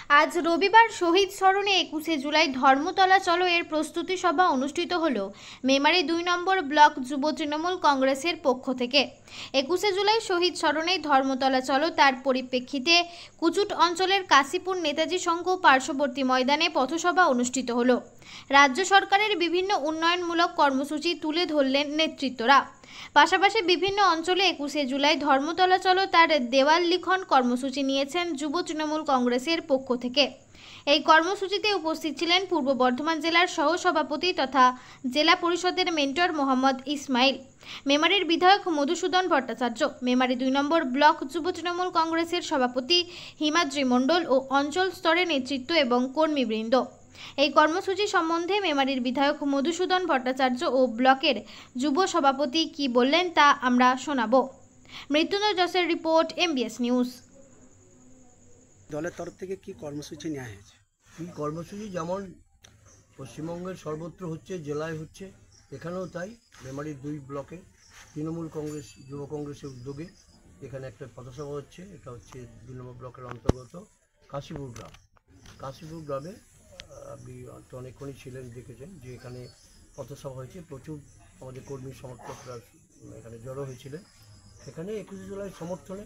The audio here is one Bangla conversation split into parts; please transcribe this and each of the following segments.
আজ রবিবার শহীদ স্মরণে 21শে জুলাই ধর্মতলা চলো এর প্রস্তুতি সভা অনুষ্ঠিত হলো মেমারি 2 নম্বর ব্লক যুব তৃণমূল কংগ্রেসের পক্ষ থেকে। 21শে জুলাই শহীদ স্মরণে ধর্মতলা চলো তার পরিপ্রেক্ষিতে কুচুট অঞ্চলের কাশীপুর নেতাজি সংঘ পার্শ্ববর্তী ময়দানে পথসভা অনুষ্ঠিত হলো। রাজ্য সরকারের বিভিন্ন উন্নয়নমূলক কর্মসূচি তুলে ধরলেন নেতৃত্বরা। পাশাপাশি বিভিন্ন অঞ্চলে 21শে জুলাই ধর্মতলা চলো তার দেওয়াল লিখন কর্মসূচি নিয়েছেন যুব তৃণমূল কংগ্রেসের পক্ষ থেকে। এই কর্মসূচিতে উপস্থিত ছিলেন পূর্ব বর্ধমান জেলার সহসভাপতি তথা জেলা পরিষদের মেন্টর মোহাম্মদ ইসমাইল, মেমারির বিধায়ক মধুসূদন ভট্টাচার্য, মেমারি 2 নম্বর ব্লক যুব তৃণমূল কংগ্রেসের সভাপতি হিমাদ্রি মণ্ডল ও অঞ্চল স্তরের নেতৃত্ব এবং কর্মীবৃন্দ। এই কর্মসূচি সম্বন্ধে মেমারির বিধায়ক মধুসূদন ভট্টাচার্য ও ব্লকের যুব সভাপতি কি বললেন তা আমরা শোনাবো। মৃত্যুঞ্জয় যশের রিপোর্ট, MBS নিউজ। দলের তরফ থেকে কি কর্মসূচি নেওয়া হয়েছে? এই কর্মসূচি যেমন পশ্চিমবঙ্গের সর্বত্র হচ্ছে, জেলায় হচ্ছে, এখানেও তাই। মেমারির 2 ব্লকে তৃণমূল কংগ্রেস যুব কংগ্রেসের উদ্যোগে এখানে একটা পথসভা হচ্ছে। এটা হচ্ছে 2 নম্বর ব্লকের অন্তর্গত কাশীপুর গ্রাম। কাশীপুর গ্রামে আপনি তো অনেকক্ষণই ছিলেন, দেখেছেন যে এখানে পথসভা হয়েছে। প্রচুর আমাদের কর্মী সমর্থকরা এখানে জড়ো হয়েছিলেন। এখানে 21শে জুলাই সমর্থনে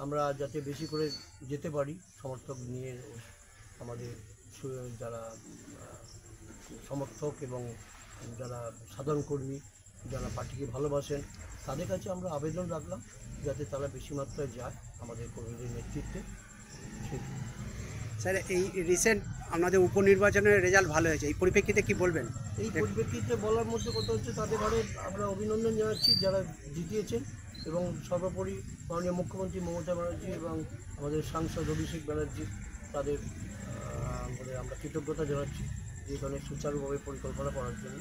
আমরা যাতে বেশি করে যেতে পারি, সমর্থক নিয়ে আমাদের যারা সমর্থক এবং যারা সাধারণ কর্মী যারা পার্টিকে ভালোবাসেন তাদের কাছে আমরা আবেদন রাখলাম যাতে তারা বেশি মাত্রায় যায় আমাদের কর্মীদের নেতৃত্বে। স্যার, এই রিসেন্ট আমাদের উপনির্বাচনের রেজাল্ট ভালো হয়েছে, এই পরিপ্রেক্ষিতে কি বলবেন? এই পরিপ্রেক্ষিতে বলার মধ্যে কথা হচ্ছে তাদের ঘরে আমরা অভিনন্দন জানাচ্ছি যারা জিতিয়েছেন, এবং সর্বোপরি মাননীয় মুখ্যমন্ত্রী মমতা ব্যানার্জি এবং আমাদের সাংসদ অভিষেক ব্যানার্জি তাদের আমরা কৃতজ্ঞতা জানাচ্ছি যে এখানে সুচারুভাবে পরিকল্পনা করার জন্য।